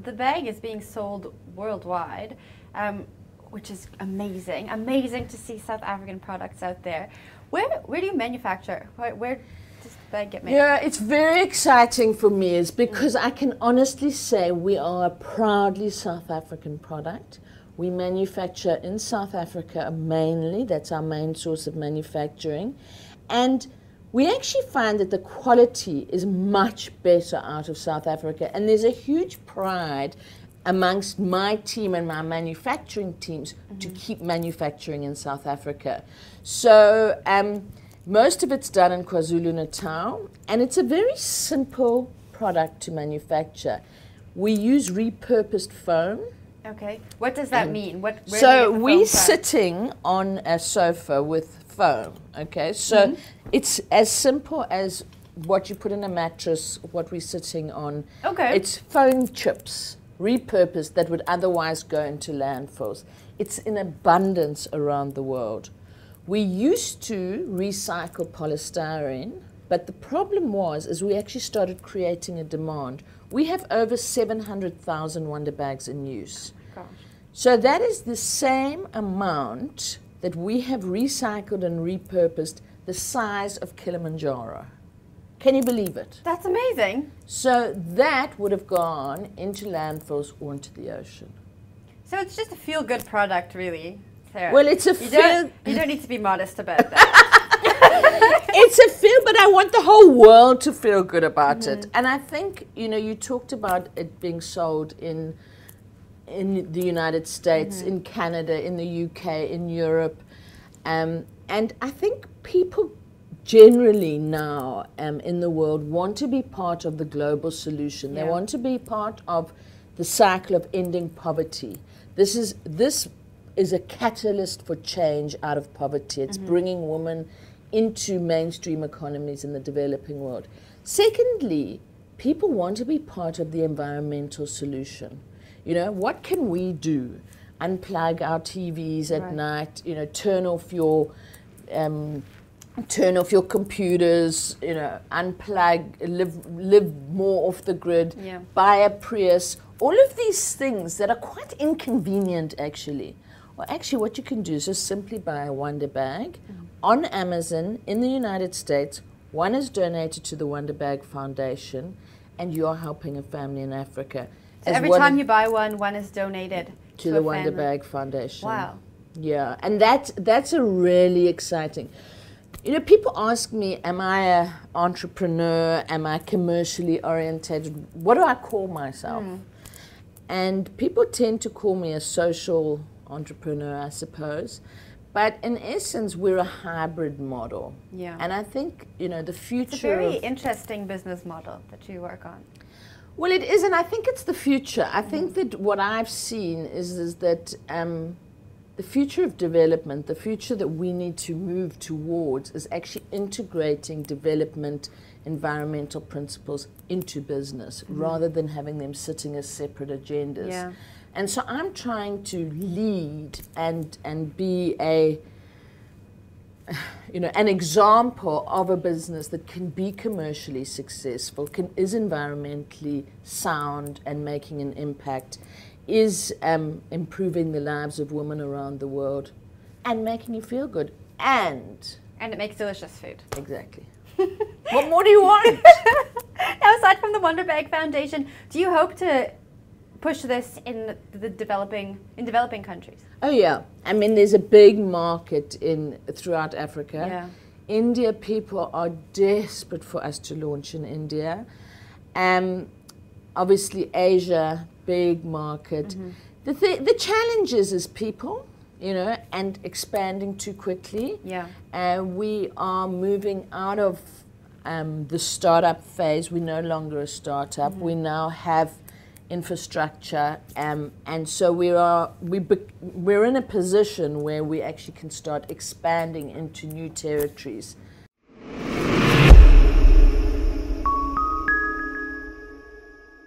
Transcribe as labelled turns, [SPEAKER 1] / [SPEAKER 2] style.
[SPEAKER 1] the bag is being sold worldwide, which is amazing. Amazing to see South African products out there. Where do you manufacture? Where does the bag get made?
[SPEAKER 2] Yeah, it's very exciting for me is because I can honestly say we are a proudly South African product. We manufacture in South Africa mainly. That's our main source of manufacturing. And we actually find that the quality is much better out of South Africa. And there's a huge pride amongst my team and my manufacturing teams to keep manufacturing in South Africa. So most of it's done in KwaZulu-Natal, and it's a very simple product to manufacture. We use repurposed foam.
[SPEAKER 1] Okay, what does that mean?
[SPEAKER 2] So we're sitting on a sofa with foam, okay? So it's as simple as what you put in a mattress, what we're sitting on.
[SPEAKER 1] Okay.
[SPEAKER 2] It's foam chips, repurposed, that would otherwise go into landfills. It's in abundance around the world. We used to recycle polystyrene, but the problem is we actually started creating a demand. We have over 700,000 Wonderbags in use.
[SPEAKER 1] Gosh.
[SPEAKER 2] So that is the same amount that we have recycled and repurposed, the size of Kilimanjaro. Can you believe it?
[SPEAKER 1] That's amazing.
[SPEAKER 2] So that would have gone into landfills or into the ocean.
[SPEAKER 1] So it's just a feel-good product, really, Sarah.
[SPEAKER 2] Well, it's a feel.
[SPEAKER 1] You don't need to be modest about that.
[SPEAKER 2] It's a feel, but I want the whole world to feel good about it. And I think, you talked about it being sold in the United States, in Canada, in the UK, in Europe. And I think people generally now in the world want to be part of the global solution. They want to be part of the cycle of ending poverty. This is a catalyst for change out of poverty. It's bringing women into mainstream economies in the developing world. Secondly, people want to be part of the environmental solution. What can we do? Unplug our TVs at night, turn off your computers, unplug, live more off the grid, buy a Prius, all of these things that are quite inconvenient actually. Well, actually what you can do is just simply buy a Wonderbag on Amazon in the United States. One is donated to the Wonderbag Foundation, and you are helping a family in Africa.
[SPEAKER 1] So every time you buy one is donated
[SPEAKER 2] to the Wonderbag Foundation.
[SPEAKER 1] Wow.
[SPEAKER 2] Yeah, and that's a really exciting. People ask me, am I an entrepreneur? Am I commercially oriented? What do I call myself? And people tend to call me a social entrepreneur, I suppose. But in essence, we're a hybrid model.
[SPEAKER 1] Yeah.
[SPEAKER 2] And I think, the future...
[SPEAKER 1] It's a very interesting business model that you work on.
[SPEAKER 2] Well, it is, and I think it's the future. I think that what I've seen is that the future of development, the future that we need to move towards is actually integrating development, environmental principles into business rather than having them sitting as separate agendas.
[SPEAKER 1] Yeah.
[SPEAKER 2] And so I'm trying to lead and be an example of a business that can be commercially successful, is environmentally sound and making an impact, is improving the lives of women around the world, and making you feel good. And
[SPEAKER 1] it makes delicious food.
[SPEAKER 2] Exactly. What more do you want?
[SPEAKER 1] Now, aside from the Wonderbag Foundation, do you hope to push this in the developing countries? Oh
[SPEAKER 2] yeah, I mean there's a big market throughout Africa.
[SPEAKER 1] Yeah.
[SPEAKER 2] India, people are desperate for us to launch in India. Obviously Asia, big market. The challenge is people, and expanding too quickly.
[SPEAKER 1] Yeah.
[SPEAKER 2] We are moving out of the startup phase. We're no longer a startup. We now have infrastructure, and so we're in a position where we actually can start expanding into new territories.